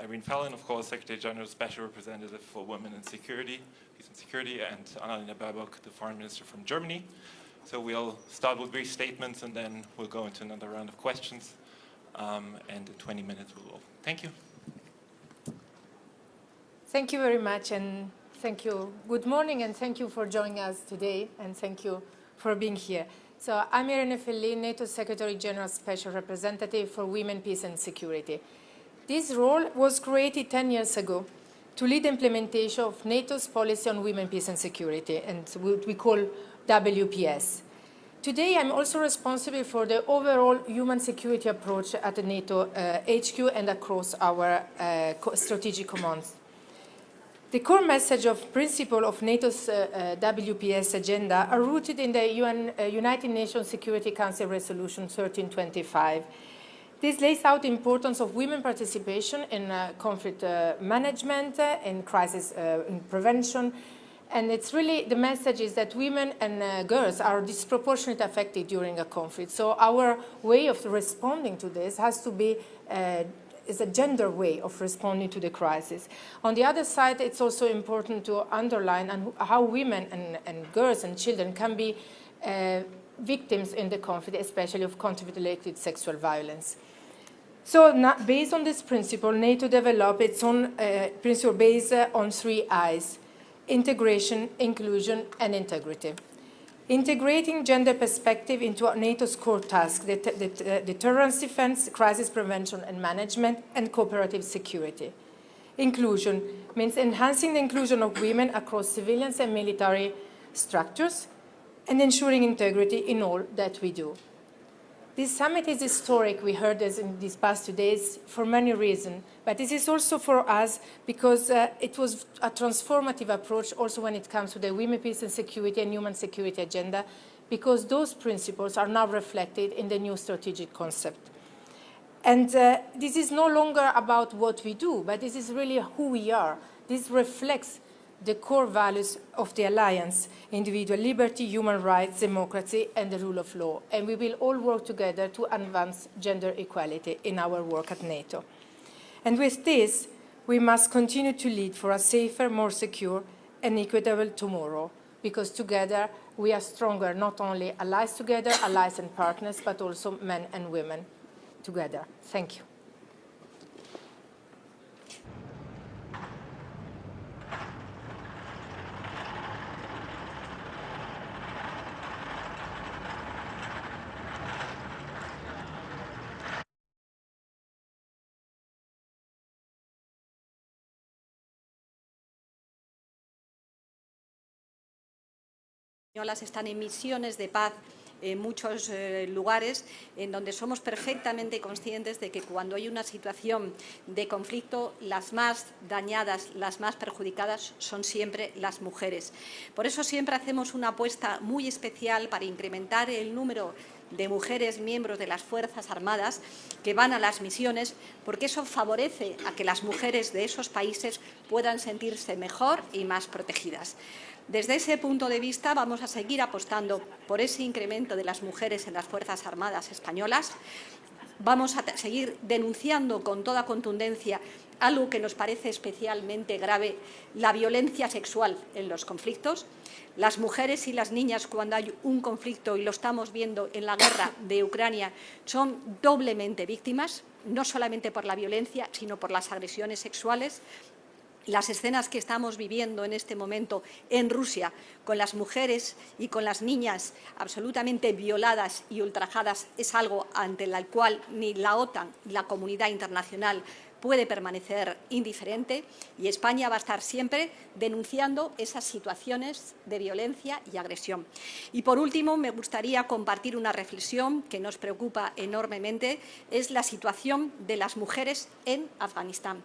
Irene Fallon, of course, Secretary General, Special Representative for Women and Security, Peace and Security, and Annalena Baerbock, the Foreign Minister from Germany. So we'll start with brief statements, and then we'll go into another round of questions. And in 20 minutes we'll open. Thank you. Thank you very much, and thank you. Good morning, and thank you for joining us today, and thank you for being here. So I'm Irene Fallon, NATO Secretary General Special Representative for Women, Peace and Security. This role was created 10 years ago to lead the implementation of NATO's policy on women, peace and security, and what we call WPS. Today, I'm also responsible for the overall human security approach at the NATO HQ and across our strategic commands. The core message of principle of NATO's WPS agenda are rooted in the United Nations Security Council Resolution 1325. This lays out the importance of women participation in conflict management, in crisis in prevention, and it's really the message is that women and girls are disproportionately affected during a conflict. So our way of responding to this has to be is a gender way of responding to the crisis. On the other side, it's also important to underline how women and girls and children can be victims in the conflict, especially of conflict-related sexual violence. So based on this principle, NATO developed its own principle based on 3 I's: integration, inclusion, and integrity. Integrating gender perspective into NATO's core task, deterrence defense, crisis prevention and management, and cooperative security. Inclusion means enhancing the inclusion of women across civilians and military structures, and ensuring integrity in all that we do. This summit is historic, we heard this in these past 2 days, for many reasons, but this is also for us because it was a transformative approach also when it comes to the women, peace and security and human security agenda, because those principles are now reflected in the new strategic concept. And this is no longer about what we do, but this is really who we are. This reflects the core values of the alliance: individual liberty, human rights, democracy, and the rule of law. And we will all work together to advance gender equality in our work at NATO. And with this, we must continue to lead for a safer, more secure, and equitable tomorrow, because together we are stronger, not only allies together, allies and partners, but also men and women together. Thank you. Están en misiones de paz en muchos lugares en donde somos perfectamente conscientes de que cuando hay una situación de conflicto, las más dañadas, las más perjudicadas son siempre las mujeres. Por eso siempre hacemos una apuesta muy especial para incrementar el número de mujeres miembros de las Fuerzas Armadas que van a las misiones, porque eso favorece a que las mujeres de esos países puedan sentirse mejor y más protegidas. Desde ese punto de vista vamos a seguir apostando por ese incremento de las mujeres en las Fuerzas Armadas españolas. Vamos a seguir denunciando con toda contundencia algo que nos parece especialmente grave: la violencia sexual en los conflictos. Las mujeres y las niñas, cuando hay un conflicto, y lo estamos viendo en la guerra de Ucrania, son doblemente víctimas, no solamente por la violencia, sino por las agresiones sexuales. Las escenas que estamos viviendo en este momento en Rusia, con las mujeres y con las niñas absolutamente violadas y ultrajadas, es algo ante el cual ni la OTAN ni la comunidad internacional puede permanecer indiferente, y España va a estar siempre denunciando esas situaciones de violencia y agresión. Y por último, me gustaría compartir una reflexión que nos preocupa enormemente: es la situación de las mujeres en Afganistán.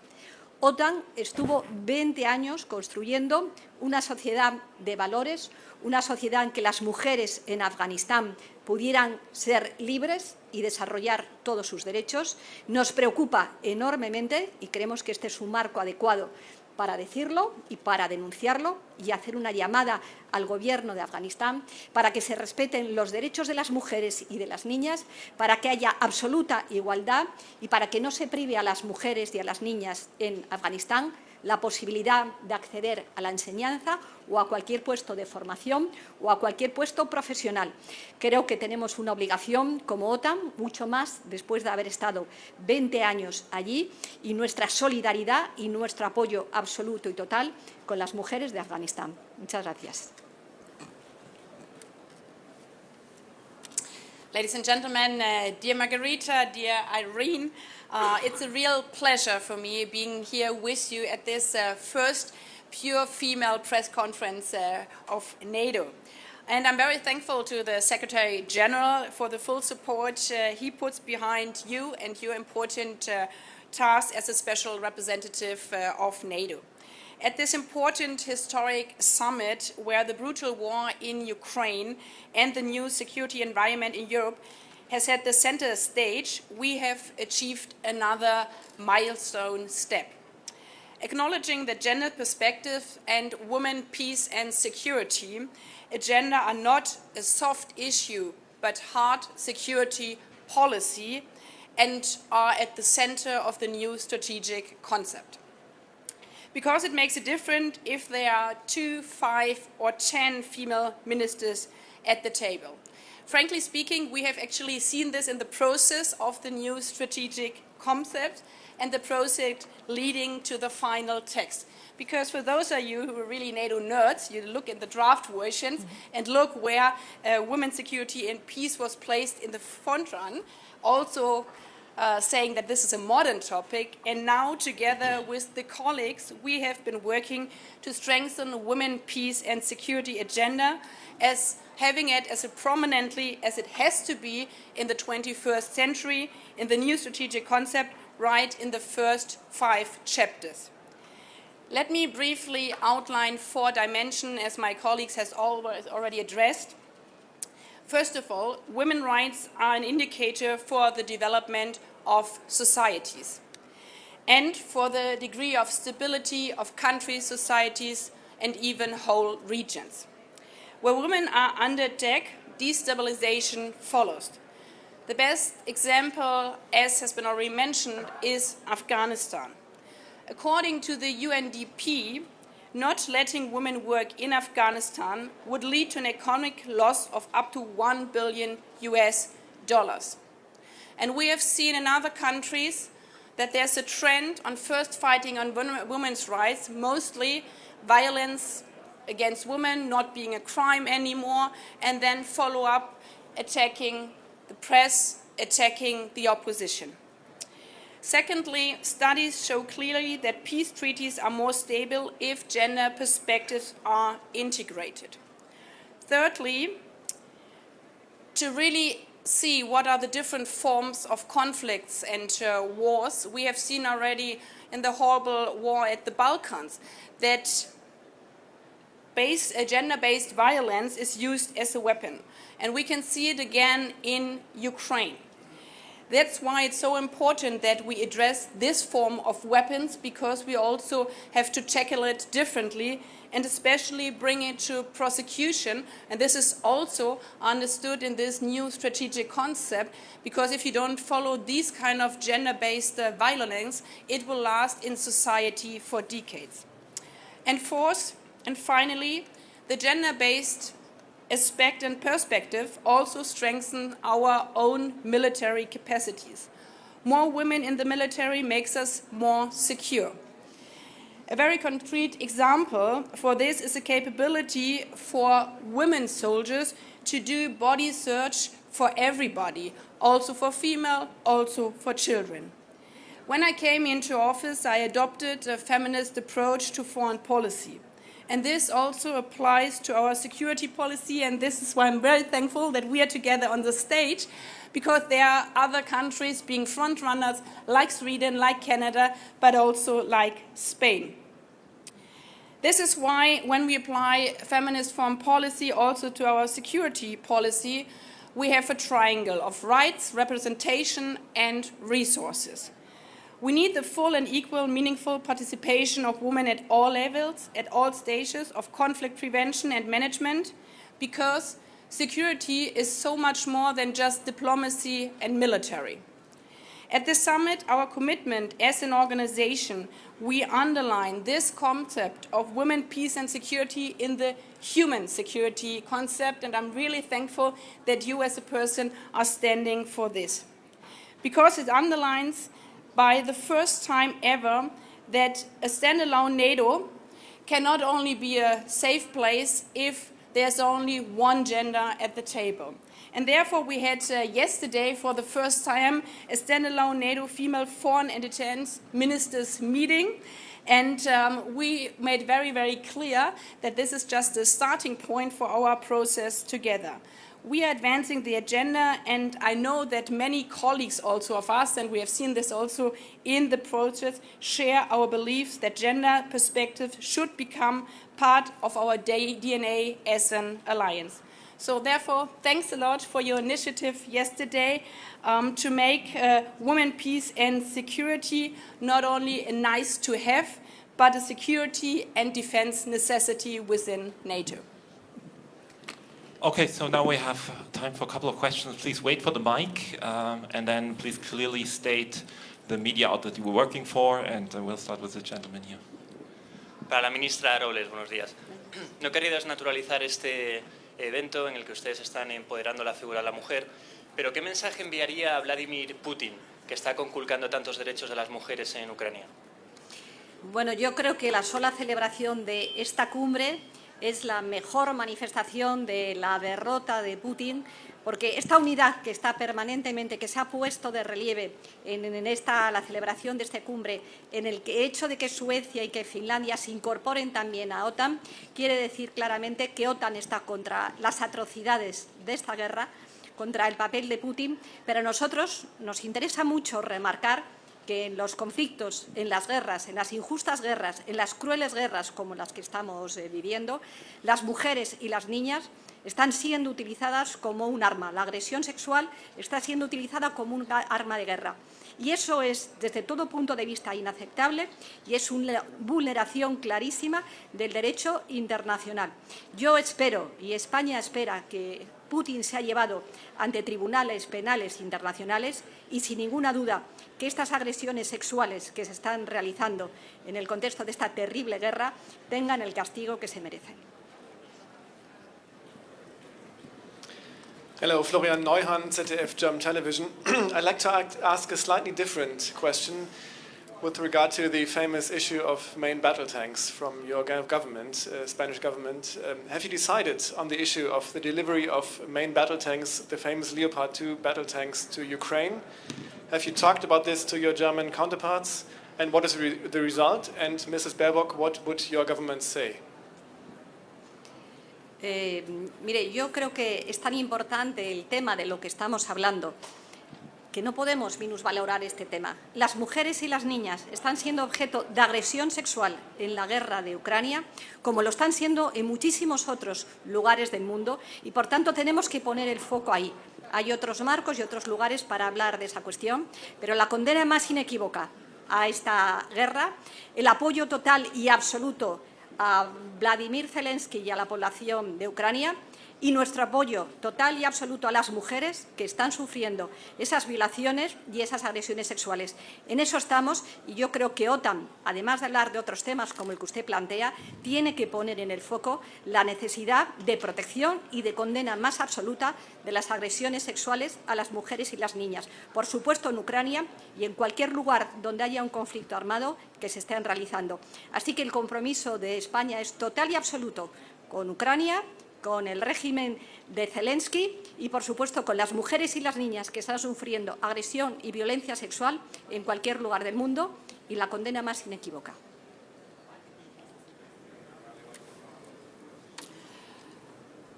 OTAN estuvo 20 años construyendo una sociedad de valores, una sociedad en que las mujeres en Afganistán pudieran ser libres y desarrollar todos sus derechos. Nos preocupa enormemente, y creemos que este es un marco adecuado para decirlo y para denunciarlo y hacer una llamada al gobierno de Afganistán para que se respeten los derechos de las mujeres y de las niñas, para que haya absoluta igualdad y para que no se prive a las mujeres y a las niñas en Afganistán la posibilidad de acceder a la enseñanza o a cualquier puesto de formación o a cualquier puesto profesional. Creo que tenemos una obligación como OTAN, mucho más después de haber estado 20 años allí, y nuestra solidaridad y nuestro apoyo absoluto y total con las mujeres de Afganistán. Muchas gracias. Ladies and gentlemen, dear Margarita, dear Irene, it's a real pleasure for me being here with you at this first pure female press conference of NATO. And I'm very thankful to the Secretary General for the full support he puts behind you and your important task as a special representative of NATO. At this important historic summit, where the brutal war in Ukraine and the new security environment in Europe has had the center stage, we have achieved another milestone step. Acknowledging that gender perspective and women, peace and security agenda are not a soft issue, but hard security policy, and are at the center of the new strategic concept. Because it makes a difference if there are 2, 5 or 10 female ministers at the table. Frankly speaking, we have actually seen this in the process of the new strategic concept and the process leading to the final text. Because for those of you who are really NATO nerds, you look in the draft versions and look where women's security and peace was placed in the front run, also saying that this is a modern topic, and now together with the colleagues we have been working to strengthen the women, peace and security agenda, as having it as prominently as it has to be in the 21st century in the new strategic concept, right in the first 5 chapters. Let me briefly outline 4 dimensions, as my colleagues has already addressed. First of all, women's rights are an indicator for the development of societies and for the degree of stability of countries, societies, and even whole regions. Where women are under attack, destabilization follows. The best example, as has been already mentioned, is Afghanistan. According to the UNDP, not letting women work in Afghanistan would lead to an economic loss of up to $1 billion. And we have seen in other countries that there's a trend on first fighting on women's rights, mostly violence against women not being a crime anymore, and then follow up attacking the press, attacking the opposition. Secondly, studies show clearly that peace treaties are more stable if gender perspectives are integrated. Thirdly, to really see what are the different forms of conflicts and wars, we have seen already in the horrible war at the Balkans that gender-based violence is used as a weapon. And we can see it again in Ukraine. That's why it's so important that we address this form of weapons, because we also have to tackle it differently and especially bring it to prosecution. And this is also understood in this new strategic concept, because if you don't follow these kind of gender-based violence, it will last in society for decades. And fourth, and finally, the gender-based aspect and perspective also strengthen our own military capacities. More women in the military makes us more secure. A very concrete example for this is the capability for women soldiers to do body search for everybody, also for female, also for children. When I came into office, I adopted a feminist approach to foreign policy. And this also applies to our security policy, and this is why I'm very thankful that we are together on the stage, because there are other countries being front runners like Sweden, like Canada, but also like Spain. This is why when we apply feminist foreign policy also to our security policy, we have a triangle of rights, representation, and resources. We need the full and equal, meaningful participation of women at all levels, at all stages of conflict prevention and management, because security is so much more than just diplomacy and military. At the summit, our commitment as an organization, we underline this concept of women, peace and security in the human security concept, and I'm really thankful that you as a person are standing for this. Because it underlines by the first time ever that a standalone NATO can not only be a safe place if there's only one gender at the table. And therefore we had yesterday for the first time a standalone NATO female foreign and defense ministers meeting, and we made very, very clear that this is just a starting point for our process together. We are advancing the agenda, and I know that many colleagues also of us, and we have seen this also in the process, share our beliefs that gender perspective should become part of our DNA as an alliance. So therefore, thanks a lot for your initiative yesterday to make women, peace and security not only a nice to have, but a security and defense necessity within NATO. Okay, so now we have time for a couple of questions. Please wait for the mic, and then please clearly state the media outlet you were working for, and we'll start with the gentleman here. Para la ministra Robles, buenos días. No quería desnaturalizar este evento en el que ustedes están empoderando la figura de la mujer, pero ¿qué mensaje enviaría a Vladimir Putin, que está conculcando tantos derechos de las mujeres en Ucrania? Bueno, yo creo que la sola celebración de esta cumbre es la mejor manifestación de la derrota de Putin, porque esta unidad que está permanentemente, que se ha puesto de relieve en la celebración de esta cumbre, en el hecho de que Suecia y que Finlandia se incorporen también a OTAN, quiere decir claramente que OTAN está contra las atrocidades de esta guerra, contra el papel de Putin, pero a nosotros nos interesa mucho remarcar que en los conflictos, en las guerras, en las injustas guerras, en las crueles guerras como las que estamos viviendo, las mujeres y las niñas están siendo utilizadas como un arma. La agresión sexual está siendo utilizada como un arma de guerra. Y eso es, desde todo punto de vista, inaceptable y es una vulneración clarísima del derecho internacional. Yo espero, y España espera, que Putin se ha llevado ante tribunales penales internacionales y, sin ninguna duda, que estas agresiones sexuales que se están realizando en el contexto de esta terrible guerra tengan el castigo que se merecen. Hello, Florian Neuhan, ZDF German Television. I'd like to ask a slightly different question with regard to the famous issue of main battle tanks from your government, Spanish government. Have you decided on the issue of the delivery of main battle tanks, the famous Leopard 2 battle tanks, to Ukraine? Have you talked about this to your German counterparts? And what is the result? And Mrs. Baerbock, what would your government say? Mire, yo creo que es tan importante el tema de lo que estamos hablando que no podemos minusvalorar este tema. Las mujeres y las niñas están siendo objeto de agresión sexual en la guerra de Ucrania, como lo están siendo en muchísimos otros lugares del mundo, y por tanto tenemos que poner el foco ahí. Hay otros marcos y otros lugares para hablar de esa cuestión, pero la condena más inequívoca a esta guerra, el apoyo total y absoluto a Vladimir Zelensky y a la población de Ucrania, y nuestro apoyo total y absoluto a las mujeres que están sufriendo esas violaciones y esas agresiones sexuales. En eso estamos, y yo creo que OTAN, además de hablar de otros temas como el que usted plantea, tiene que poner en el foco la necesidad de protección y de condena más absoluta de las agresiones sexuales a las mujeres y las niñas. Por supuesto, en Ucrania y en cualquier lugar donde haya un conflicto armado que se estén realizando. Así que el compromiso de España es total y absoluto con Ucrania, con el régimen de Zelensky y, por supuesto, con las mujeres y las niñas que están sufriendo agresión y violencia sexual en cualquier lugar del mundo, y la condena más inequívoca.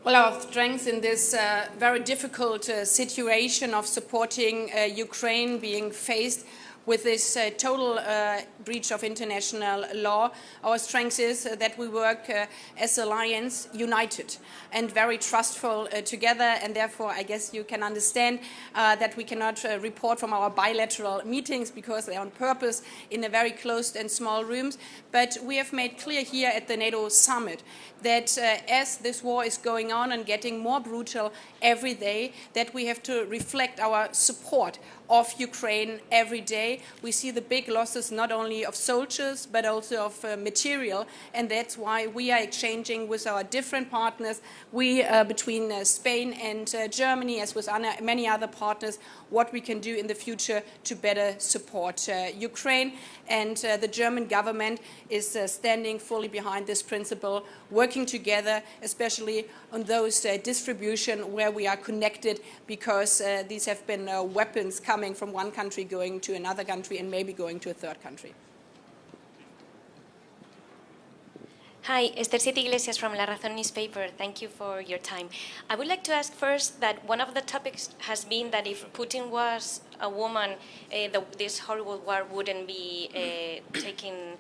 Well, our strength in this very difficult situation of supporting Ukraine being faced with this total breach of international law. Our strength is that we work as alliance, united and very trustful together, and therefore I guess you can understand that we cannot report from our bilateral meetings because they are on purpose in a very closed and small rooms. But we have made clear here at the NATO summit that as this war is going on and getting more brutal every day, that we have to reflect our support of Ukraine every day. We see the big losses not only of soldiers but also of material, and that's why we are exchanging with our different partners, between Spain and Germany, as with many other partners, what we can do in the future to better support Ukraine. And the German government is standing fully behind this principle, working together, especially on those distribution where we are connected, because these have been weapons coming from one country going to another country and maybe going to a third country. Hi, Esther Siete Iglesias from La Razón newspaper. Thank you for your time. I would like to ask first that one of the topics has been that if Putin was a woman, this horrible war wouldn't be taking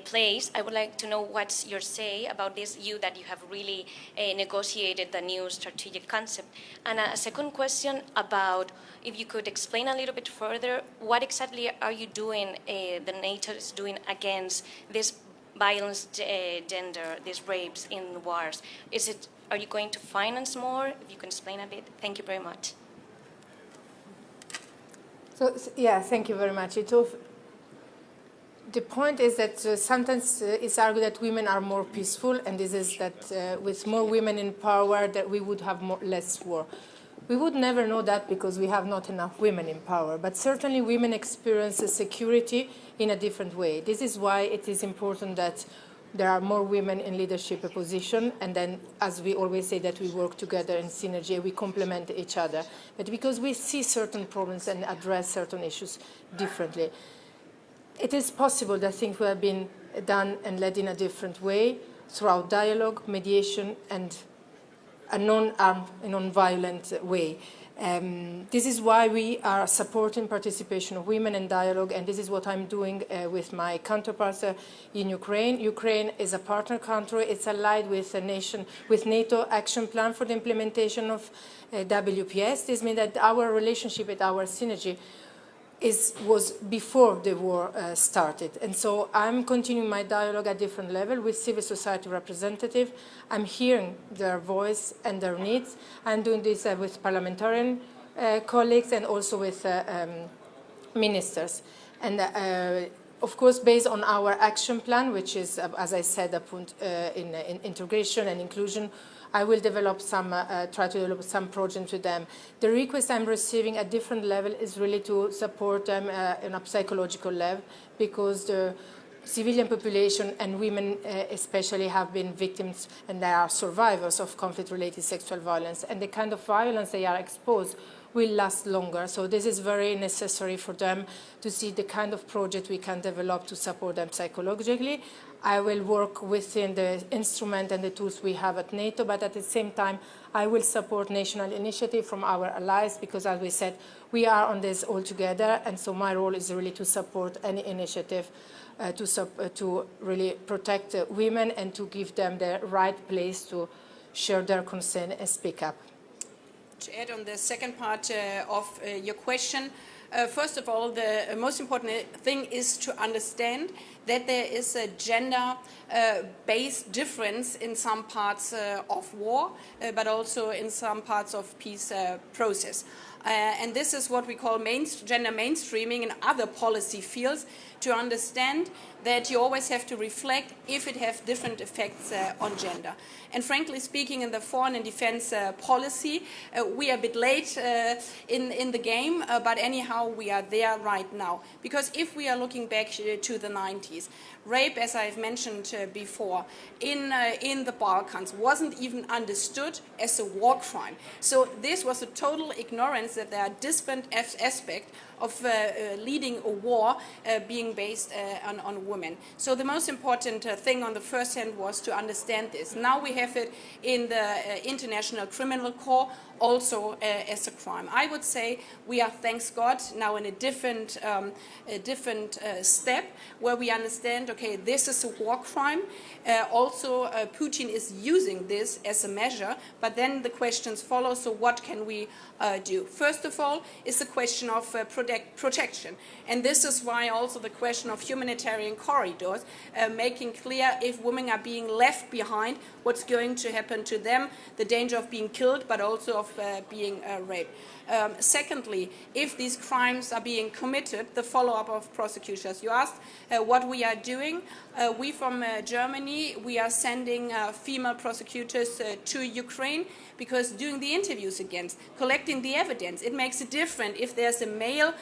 place. I would like to know what's your say about this, that you have really negotiated the new strategic concept. And a second question about if you could explain a little bit further, what exactly are you doing, the NATO is doing against this violence, gender, these rapes in wars? Are you going to finance more? If you can explain a bit. Thank you very much. So, yeah, thank you very much. The point is that sometimes it's argued that women are more peaceful, and this is that with more women in power that we would have less war. We would never know that because we have not enough women in power, but certainly women experience security in a different way. This is why it is important that there are more women in leadership position, and then, as we always say, that we work together in synergy, we complement each other. But because we see certain problems and address certain issues differently, it is possible that things will have been done and led in a different way throughout dialogue, mediation, and a non-armed, non-violent way. This is why we are supporting participation of women in dialogue, and this is what I'm doing with my counterparts in Ukraine. Ukraine is a partner country. It's allied with NATO action plan for the implementation of WPS. This means that our relationship with our synergy was before the war started. And so I'm continuing my dialogue at different level with civil society representatives. I'm hearing their voice and their needs. I'm doing this with parliamentarian colleagues and also with ministers. And of course, based on our action plan, which is, as I said, in integration and inclusion, I will develop try to develop some projects with them. The request I'm receiving at different level is really to support them on a psychological level, because the civilian population and women especially have been victims, and they are survivors of conflict-related sexual violence, and the kind of violence they are exposed will last longer. So this is very necessary for them to see the kind of project we can develop to support them psychologically. I will work within the instrument and the tools we have at NATO, but at the same time, I will support national initiative from our allies, because, as we said, we are on this all together, and so my role is really to support any initiative to really protect women and to give them the right place to share their concern and speak up. To add on the second part of your question, first of all, the most important thing is to understand that there is a gender-based difference in some parts of war, but also in some parts of peace process. And this is what we call gender mainstreaming in other policy fields, to understand that you always have to reflect if it has different effects on gender. And frankly speaking, in the foreign and defense policy, we are a bit late in the game, but anyhow, we are there right now. Because if we are looking back to the 90s, rape, as I've mentioned before, in the Balkans wasn't even understood as a war crime. So this was a total ignorance that there are different aspects leading a war being based on women. So the most important thing on the first hand was to understand this. Now we have it in the International Criminal Court also as a crime. I would say we are, thanks God, now in a different step where we understand, okay, this is a war crime. Also, Putin is using this as a measure, but then the questions follow, so what can we do? First of all, is the question of protection. And this is why also the question of humanitarian corridors, making clear if women are being left behind, what's going to happen to them, the danger of being killed, but also of being raped. Secondly, if these crimes are being committed, the follow-up of prosecutors. You asked what we are doing. We from Germany, we are sending female prosecutors to Ukraine because doing the interviews against, collecting the evidence, it makes a difference if there's a male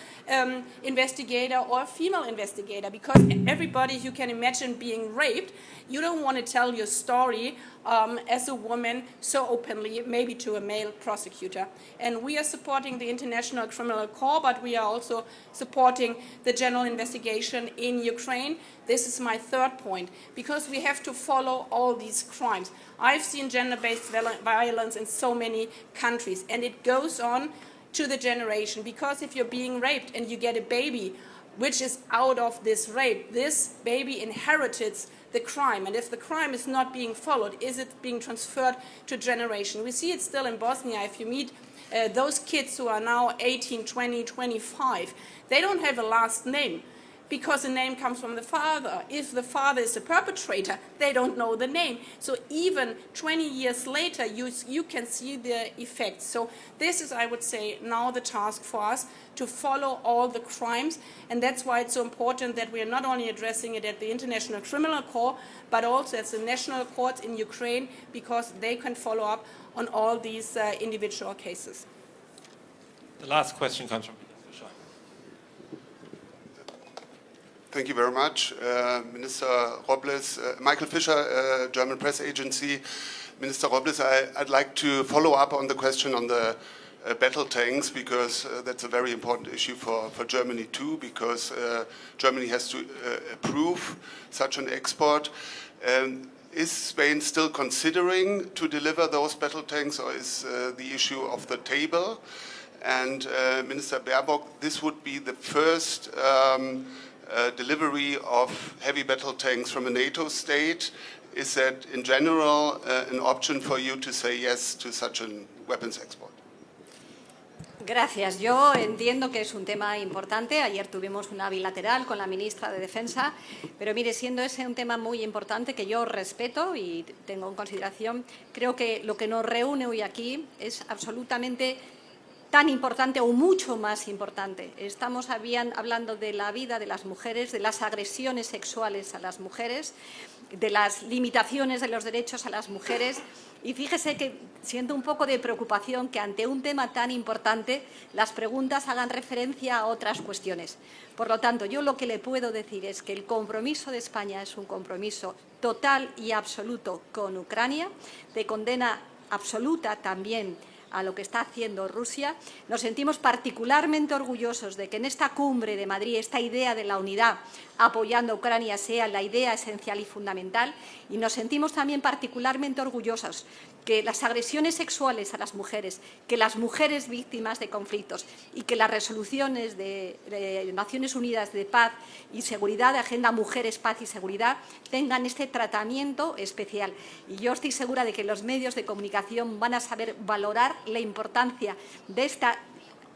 investigator or a female investigator, because everybody you can imagine being raped, you don't want to tell your story as a woman so openly, maybe to a male prosecutor. And we are supporting the International Criminal Court, but we are also supporting the general investigation in Ukraine. This is my third point, because we have to follow all these crimes. I've seen gender-based violence in so many countries, and it goes on to the generation, because if you're being raped and you get a baby which is out of this rape, this baby inherits the crime, and if the crime is not being followed, is it being transferred to generation? We see it still in Bosnia. If you meet those kids who are now 18, 20, 25, they don't have a last name because the name comes from the father. If the father is a perpetrator, they don't know the name. So even 20 years later, you can see the effects. So this is, I would say, now the task for us to follow all the crimes, and that's why it's so important that we are not only addressing it at the International Criminal Court, but also at the national courts in Ukraine, because they can follow up on all these individual cases. The last question comes from Thank you very much. Minister Robles, Michael Fischer, German press agency. Minister Robles, I'd like to follow up on the question on the battle tanks, because that's a very important issue for Germany too, because Germany has to approve such an export. Is Spain still considering to deliver those battle tanks, or is the issue off the table? And Minister Baerbock, this would be the first delivery of heavy battle tanks from a NATO state. Is that in general an option for you to say yes to such a weapons export? Gracias. Yo entiendo que es un tema importante. Ayer tuvimos una bilateral con la ministra de Defensa, pero mire, siendo ese un tema muy importante que yo respeto y tengo en consideración, creo que lo que nos reúne hoy aquí es absolutamente tan importante o mucho más importante. Estamos hablando de la vida de las mujeres, de las agresiones sexuales a las mujeres, de las limitaciones de los derechos a las mujeres. Y fíjese que siento un poco de preocupación que ante un tema tan importante las preguntas hagan referencia a otras cuestiones. Por lo tanto, yo lo que le puedo decir es que el compromiso de España es un compromiso total y absoluto con Ucrania, de condena absoluta también a lo que está haciendo Rusia. Nos sentimos particularmente orgullosos de que en esta cumbre de Madrid esta idea de la unidad apoyando a Ucrania sea la idea esencial y fundamental, y nos sentimos también particularmente orgullosos que las agresiones sexuales a las mujeres, que las mujeres víctimas de conflictos y que las resoluciones de Naciones Unidas de Paz y Seguridad, de Agenda Mujeres, Paz y Seguridad, tengan este tratamiento especial. Y yo estoy segura de que los medios de comunicación van a saber valorar la importancia de esta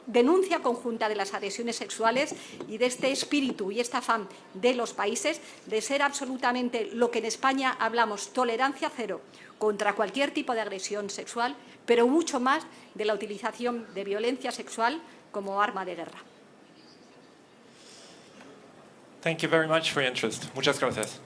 denuncia conjunta de las agresiones sexuales y de este espíritu y este afán de los países de ser absolutamente lo que en España hablamos, tolerancia cero contra cualquier tipo de agresión sexual, pero mucho más de la utilización de violencia sexual como arma de guerra. Thank you very much for your interest. Muchas gracias.